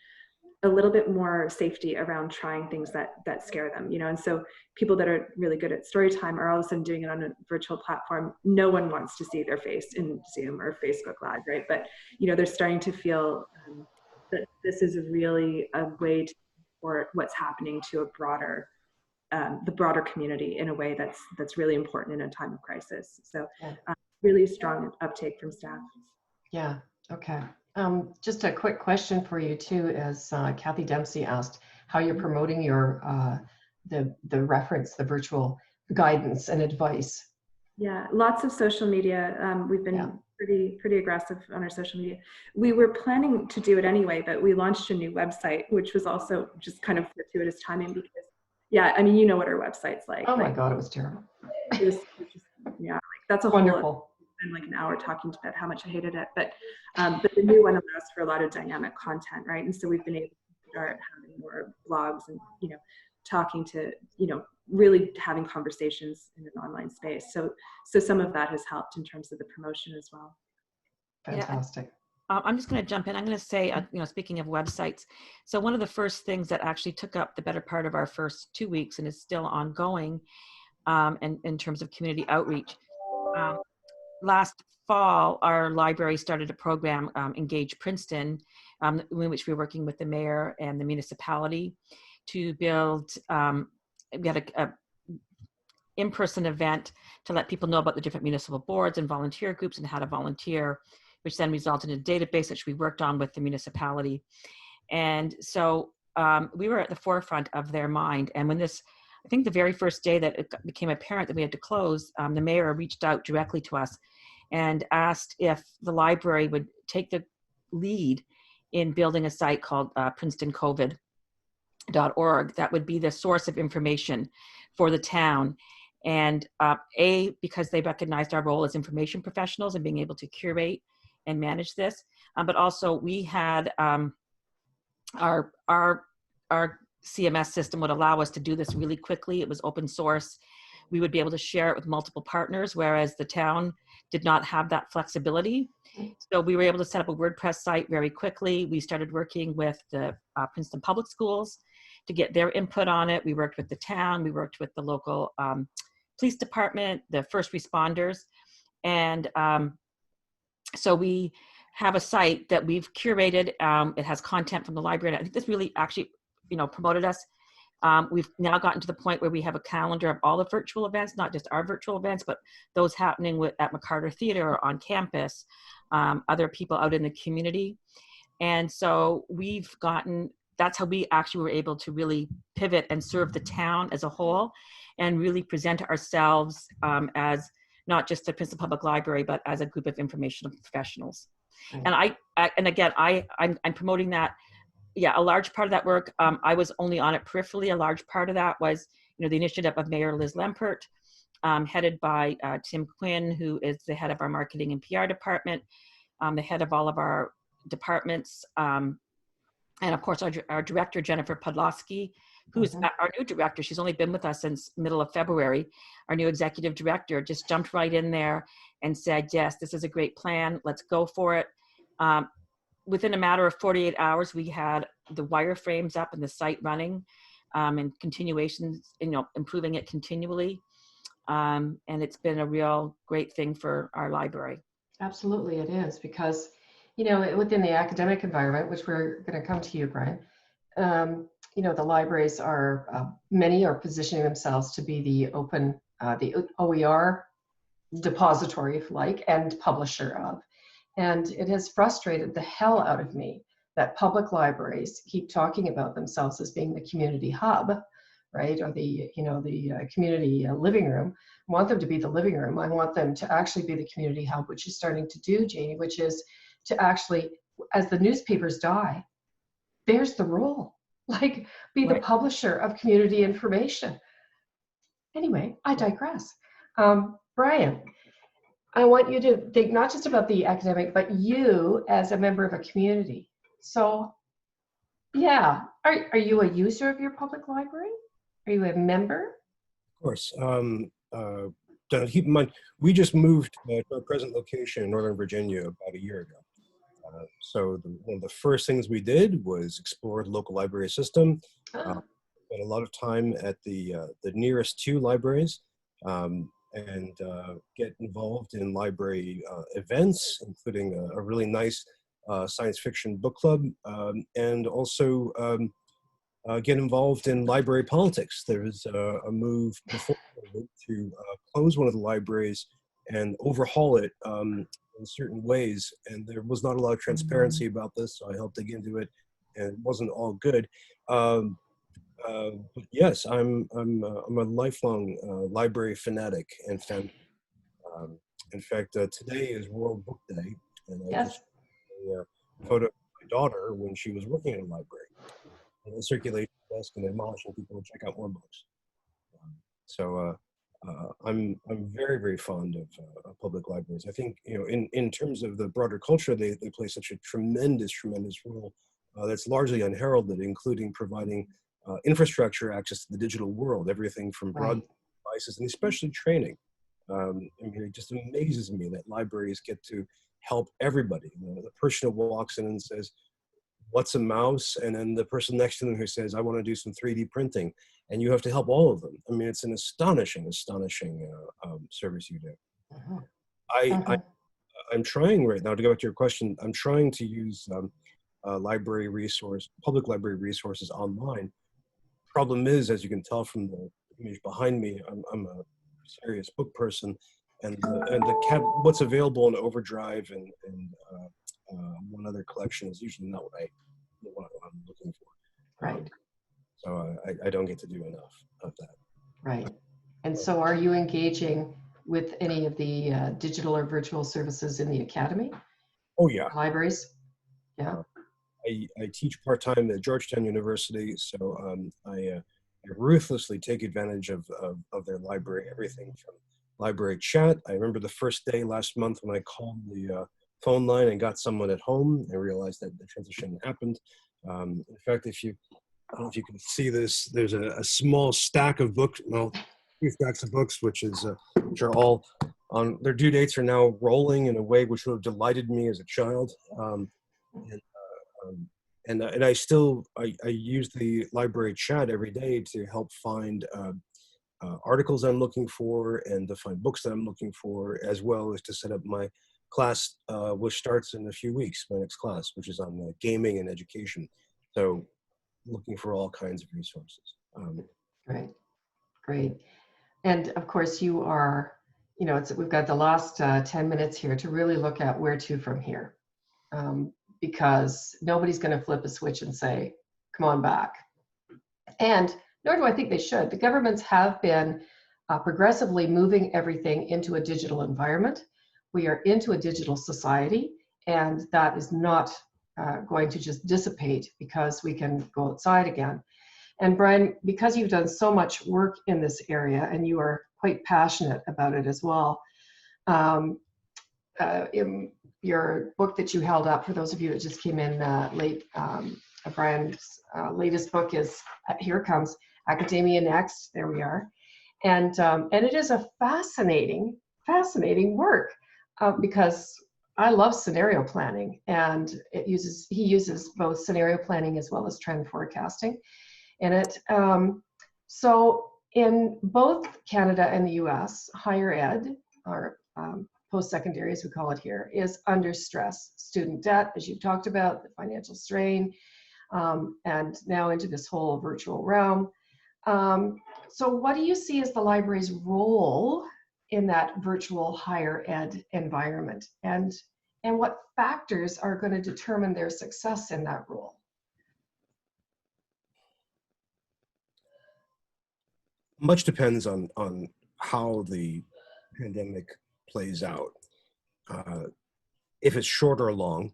a little bit more safety around trying things that scare them, and so people that are really good at story time are all of a sudden doing it on a virtual platform. No one wants to see their face in Zoom or Facebook Live, right? But they're starting to feel that this is really a way to support what's happening to the broader community in a way that's really important in a time of crisis. So really strong uptake from staff. Yeah, okay. Just a quick question for you too, as Kathy Dempsey asked, how you're promoting your the reference, the virtual guidance and advice. Yeah, lots of social media. We've been pretty aggressive on our social media. We were planning to do it anyway, but we launched a new website, which was also just kind of fortuitous timing because, what our website's like. Oh my God, it was terrible. It was just, like that's a whole Wonderful. and like an hour talking about how much I hated it, but the new one allows for a lot of dynamic content, right? And so we've been able to start having more blogs and, you know, talking to, you know, really having conversations in an online space. So some of that has helped in terms of the promotion as well. Fantastic. I'm just going to jump in. I'm going to say, you know, speaking of websites, so one of the first things that actually took up the better part of our first 2 weeks and is still ongoing, and in terms of community outreach. Last fall, our library started a program, Engage Princeton, in which we were working with the mayor and the municipality to build, we had a in-person event to let people know about the different municipal boards and volunteer groups and how to volunteer, which then resulted in a database which we worked on with the municipality. And so we were at the forefront of their mind. And when this, I think the very first day that it became apparent that we had to close, the mayor reached out directly to us and asked if the library would take the lead in building a site called PrincetonCovid.org that would be the source of information for the town. And because they recognized our role as information professionals and being able to curate and manage this, but also we had our CMS system would allow us to do this really quickly. It was open source. We would be able to share it with multiple partners, whereas the town did not have that flexibility. So we were able to set up a WordPress site very quickly. We started working with the Princeton Public Schools to get their input on it. We worked with the town. We worked with the local police department, the first responders. And so we have a site that we've curated. It has content from the library. And I think this really actually, you know, promoted us. We've now gotten to the point where we have a calendar of all the virtual events, not just our virtual events, but those happening at McCarter Theater or on campus, other people out in the community. And so that's how we actually were able to really pivot and serve the town as a whole and really present ourselves as not just the Princeton Public Library, but as a group of informational professionals. And I'm promoting that. Yeah, a large part of that work, I was only on it peripherally. A large part of that was, you know, the initiative of Mayor Liz Lempert, headed by Tim Quinn, who is the head of our marketing and PR department, the head of all of our departments, and of course our director, Jennifer Podlosky, who's our new director. She's only been with us since middle of February. Our new executive director just jumped right in there and said, yes, this is a great plan. Let's go for it. Within a matter of 48 hours, we had the wireframes up and the site running, and continuations, you know, improving it continually. And it's been a real great thing for our library. Absolutely, it is, because, you know, within the academic environment, which we're going to come to you, Bryan, you know, the libraries are, many are positioning themselves to be the open, the OER depository, if you like, and publisher of. And it has frustrated the hell out of me that public libraries keep talking about themselves as being the community hub, right? Or the, you know, the community living room. I want them to be the living room. I want them to actually be the community hub, which is starting to do, Janie, which is to actually, as the newspapers die, there's the role. Like, be the publisher of community information. Anyway, I digress. Bryan, I want you to think not just about the academic, but you as a member of a community. So, yeah, are you a user of your public library? Are you a member? Of course. Keep in mind, we just moved to our present location in Northern Virginia about a year ago. So one of the first things we did was explore the local library system. Spent a lot of time at the nearest two libraries, and get involved in library events, including a really nice science fiction book club, and also get involved in library politics. There was a move before to close one of the libraries and overhaul it in certain ways, and there was not a lot of transparency about this, so I helped dig into it, and it wasn't all good. But yes, I'm a lifelong library fanatic and fan. In fact, today is World Book Day, and I just took a photo of my daughter when she was working in a library, and a circulation desk, and admonishing people to check out more books. So I'm very, very fond of public libraries. I think, you know, in terms of the broader culture, they play such a tremendous role that's largely unheralded, including providing infrastructure access to the digital world, everything from broad devices and especially training. I mean, it just amazes me that libraries get to help everybody. You know, the person who walks in and says, "What's a mouse?" and then the person next to them who says, "I want to do some 3D printing," and you have to help all of them. I mean, it's an astonishing service you do. Uh-huh. I'm trying right now, to go back to your question, I'm trying to use public library resources online. Problem is, as you can tell from the image behind me, I'm a serious book person, and what's available in Overdrive and one other collection is usually not what I'm looking for. Right. So I don't get to do enough of that. Right. And so are you engaging with any of the digital or virtual services in the academy? Oh, yeah. Libraries? Yeah. I teach part-time at Georgetown University, so I ruthlessly take advantage of their library, everything from library chat. I remember the first day last month when I called the phone line and got someone at home. I realized that the transition happened. In fact, I don't know if you can see this, there's a small stack of books, well, 2 stacks of books, which are all on, their due dates are now rolling in a way which would have delighted me as a child. And I use the library chat every day to help find articles I'm looking for and to find books that I'm looking for, as well as to set up my class, which starts in a few weeks, my next class, which is on gaming and education. So looking for all kinds of resources. Great. And of course you are, you know, we've got the last 10 minutes here to really look at where to from here. Because nobody's going to flip a switch and say, come on back. And nor do I think they should. The governments have been progressively moving everything into a digital environment. We are into a digital society, and that is not going to just dissipate because we can go outside again. And Bryan, because you've done so much work in this area and you are quite passionate about it as well, in your book that you held up, for those of you that just came in late, Bryan's latest book is, here it comes, Academia Next, there we are. And it is a fascinating work because I love scenario planning, and he uses both scenario planning as well as trend forecasting in it. So in both Canada and the US, higher ed, or post-secondary as we call it here, is under stress. Student debt, as you've talked about, the financial strain, and now into this whole virtual realm. So what do you see as the library's role in that virtual higher ed environment? And what factors are going to determine their success in that role? Much depends on how the pandemic plays out. If it's short or long,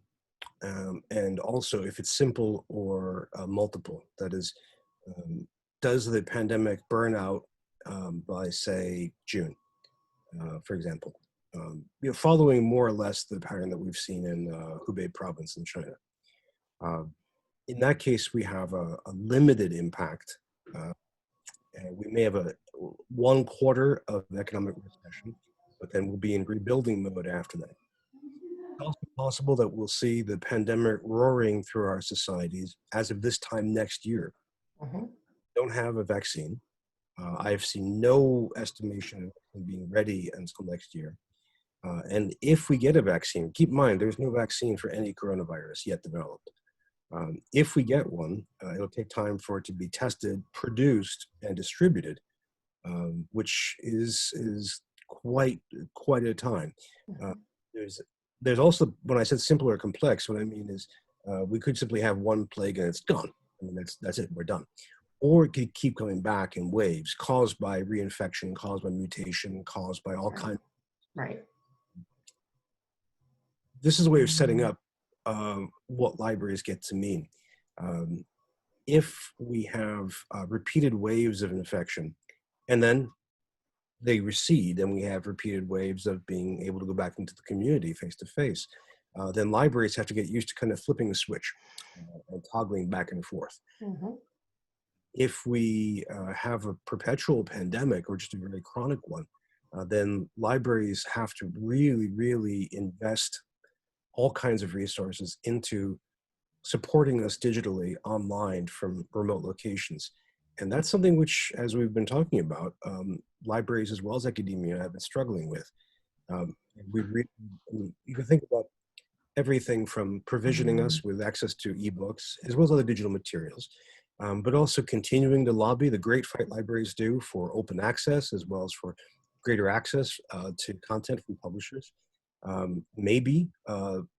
and also if it's simple or multiple. That is, does the pandemic burn out by, say, June, for example? Following more or less the pattern that we've seen in Hubei province in China. In that case, we have a limited impact. And we may have a 1 quarter of economic recession, but then we'll be in rebuilding mode after that. It's also possible that we'll see the pandemic roaring through our societies as of this time next year. Don't have a vaccine. I have seen no estimation of being ready until next year. And if we get a vaccine, keep in mind, there's no vaccine for any coronavirus yet developed. If we get one, it'll take time for it to be tested, produced, and distributed, which is quite a time. There's also, when I said simple or complex, what I mean is we could simply have one plague and it's gone. I mean, that's it, we're done. Or it could keep coming back in waves caused by reinfection, caused by mutation, caused by all kinds. Right. This is a way of setting up what libraries get to mean. If we have repeated waves of infection, and then they recede and we have repeated waves of being able to go back into the community face to face, then libraries have to get used to kind of flipping the switch and toggling back and forth. Mhm. If we have a perpetual pandemic or just a very chronic one, then libraries have to really, really invest all kinds of resources into supporting us digitally online from remote locations. And that's something which, as we've been talking about, libraries as well as academia have been struggling with. You can think about everything from provisioning us with access to ebooks, as well as other digital materials, but also continuing to lobby the great fight libraries do for open access, as well as for greater access to content from publishers. Maybe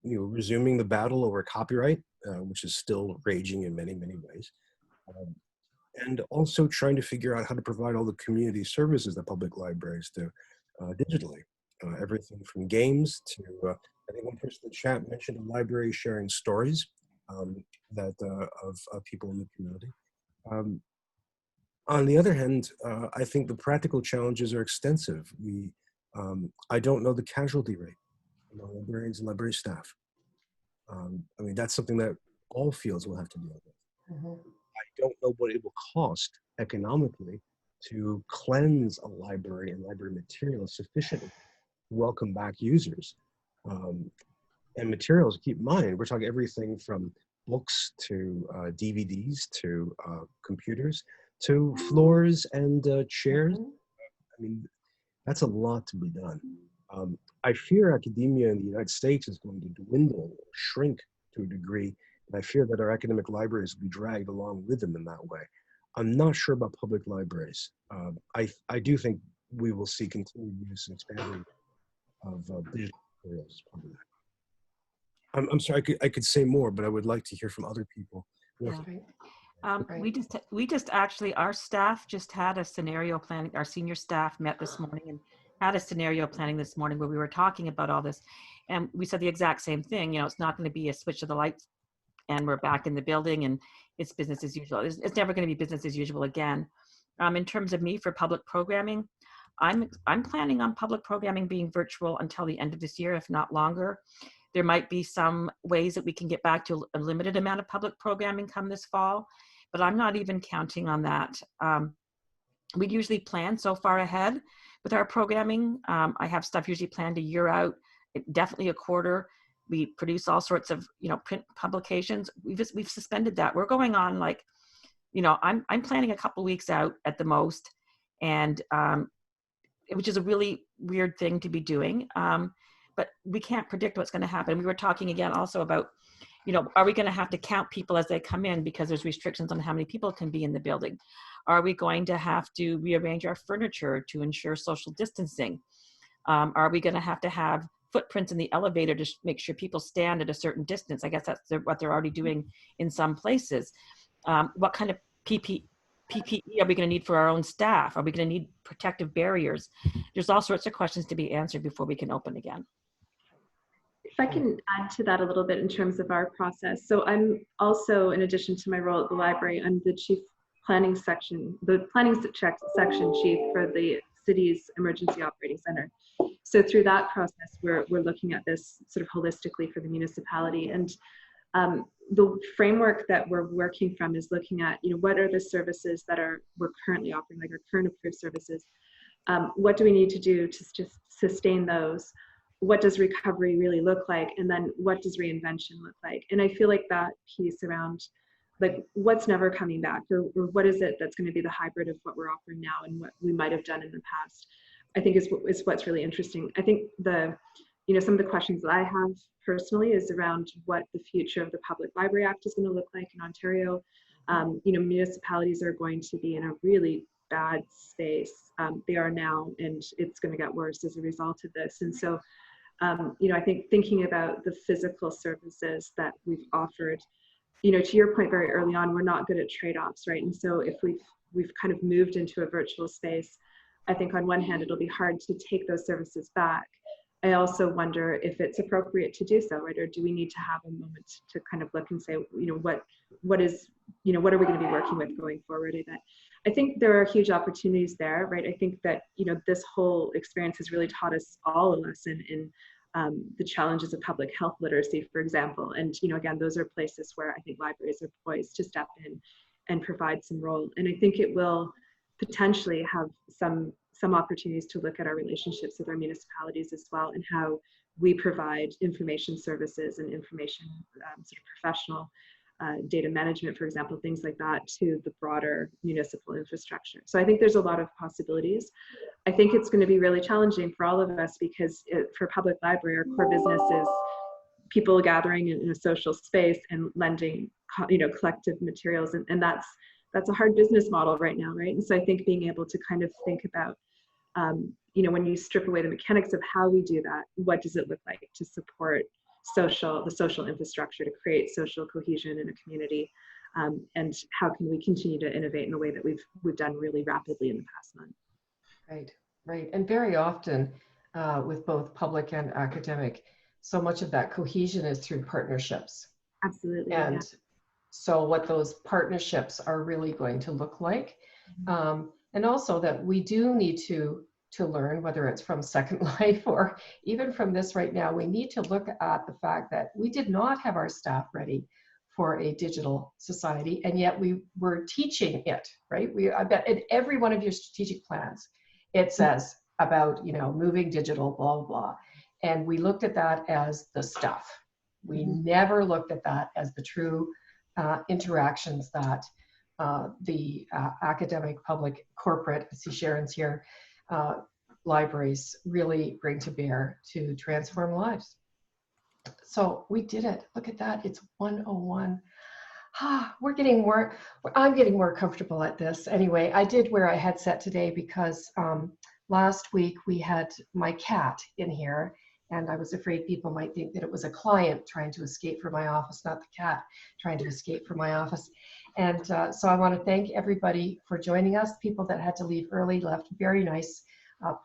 resuming the battle over copyright, which is still raging in many, many ways. And also trying to figure out how to provide all the community services that public libraries do digitally. Everything from games to, I think one person in the chat mentioned a library sharing stories that of people in the community. On the other hand, I think the practical challenges are extensive. I don't know the casualty rate among librarians and library staff. I mean, that's something that all fields will have to deal with. Mhm. I don't know what it will cost economically to cleanse a library and library materials sufficiently to welcome back users. And materials, keep in mind, we're talking everything from books to DVDs to computers to floors and chairs. Mhm. I mean, that's a lot to be done. I fear academia in the United States is going to dwindle or shrink to a degree. And I fear that our academic libraries will be dragged along with them in that way. I'm not sure about public libraries. I do think we will see continued use and expanding of digital materials as part of that. I'm sorry, I could say more, but I would like to hear from other people. Yeah. Right. We just actually, our staff just had a scenario planning. Our senior staff met this morning and had a scenario planning this morning where we were talking about all this. And we said the exact same thing. You know, it's not going to be a switch of the lights and we're back in the building and it's business as usual. It's never going to be business as usual again. In terms of me for public programming, I'm planning on public programming being virtual until the end of this year, if not longer. There might be some ways that we can get back to a limited amount of public programming come this fall, but I'm not even counting on that. We usually plan so far ahead with our programming. I have stuff usually planned a year out, definitely a quarter. We produce all sorts of, print publications. We've suspended that. We're going on like, I'm planning a couple weeks out at the most, and which is a really weird thing to be doing. But we can't predict what's going to happen. We were talking again also about, are we going to have to count people as they come in because there's restrictions on how many people can be in the building? Are we going to have to rearrange our furniture to ensure social distancing? Are we going to have footprints in the elevator to make sure people stand at a certain distance? I guess that's what they're already doing in some places. What kind of PPE are we going to need for our own staff? Are we going to need protective barriers? There's all sorts of questions to be answered before we can open again. If I can add to that a little bit in terms of our process. So I'm also, in addition to my role at the library, I'm the chief planning section, section chief for the city's emergency operating center. So through that process, we're looking at this sort of holistically for the municipality. And the framework that we're working from is looking at, what are the services that we're currently offering, like our current approved services. What do we need to do to just sustain those? What does recovery really look like? And then what does reinvention look like? And I feel like that piece around like what's never coming back, or what is it that's going to be the hybrid of what we're offering now and what we might have done in the past, I think is what's really interesting. I think some of the questions that I have personally is around what the future of the Public Library Act is going to look like in Ontario. Municipalities are going to be in a really bad space. They are now, and it's going to get worse as a result of this. And so, I think thinking about the physical services that we've offered, to your point very early on, we're not good at trade-offs, right? And so if we've kind of moved into a virtual space, I think on one hand, it'll be hard to take those services back. I also wonder if it's appropriate to do so, right? Or do we need to have a moment to kind of look and say, what are we going to be working with going forward? I think there are huge opportunities there, right? I think that, this whole experience has really taught us all a lesson in the challenges of public health literacy, for example. And, again, those are places where I think libraries are poised to step in and provide some role. And I think it will potentially have some opportunities to look at our relationships with our municipalities as well, and how we provide information services and information sort of professional data management, for example, things like that, to the broader municipal infrastructure. So I think there's a lot of possibilities. I think it's going to be really challenging for all of us, because for public library, our core business is people gathering in a social space and lending, collective materials, and that's a hard business model right now, right? And so I think being able to kind of think about, when you strip away the mechanics of how we do that, what does it look like to support the social infrastructure, to create social cohesion in a community, and how can we continue to innovate in a way that we've done really rapidly in the past month. Right. And very often with both public and academic, so much of that cohesion is through partnerships. Absolutely. And so what those partnerships are really going to look like, and also that we do need to learn, whether it's from Second Life or even from this right now, we need to look at the fact that we did not have our staff ready for a digital society, and yet we were teaching it, right? I bet in every one of your strategic plans, it says about, moving digital, blah, blah, blah. And we looked at that as the stuff. We never looked at that as the true interactions that the academic, public, corporate, I see Sharon's here, libraries really bring to bear to transform lives. So we did it. Look at that. It's 1:01. I'm getting more comfortable at this. Anyway, I did wear a headset today because last week we had my cat in here, and I was afraid people might think that it was a client trying to escape from my office, not the cat trying to escape from my office. And so I want to thank everybody for joining us. People that had to leave early left very nice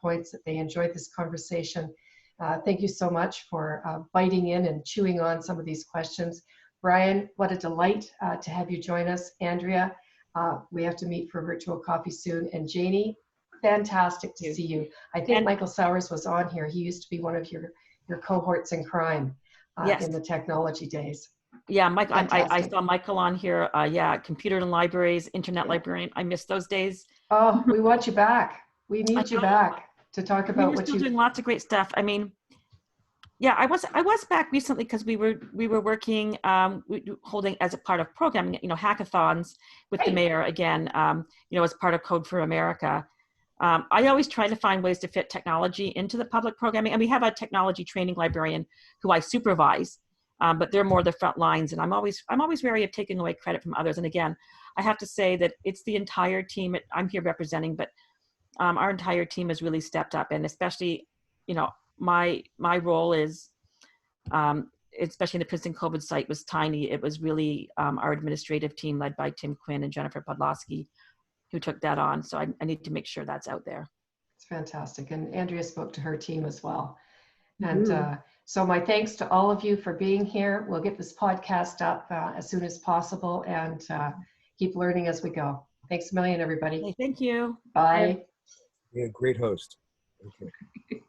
points that they enjoyed this conversation. Thank you so much for biting in and chewing on some of these questions. Bryan, what a delight to have you join us. Andrea, we have to meet for a virtual coffee soon. And Janie, fantastic to see you. I think Michael Sowers was on here. He used to be one of your cohorts in crime in the technology days. Yeah, Mike, I saw Michael on here. Computer and libraries, internet librarian. I missed those days. Oh, we want you back. We need you back to talk about what you're doing lots of great stuff. I mean, yeah, I was back recently because we were working holding as a part of programming, hackathons with the mayor again, as part of Code for America. I always try to find ways to fit technology into the public programming, and we have a technology training librarian who I supervise, but they're more the front lines, and I'm always wary of taking away credit from others. And again, I have to say that it's the entire team I'm here representing, but our entire team has really stepped up, and especially, my role is, especially in the Princeton COVID site, was tiny. It was really our administrative team led by Tim Quinn and Jennifer Podlosky who took that on. So I need to make sure that's out there. It's fantastic. And Andrea spoke to her team as well. And so my thanks to all of you for being here. We'll get this podcast up as soon as possible, and keep learning as we go. Thanks a million, everybody. Thank you. Bye. You're a great host. Thank you.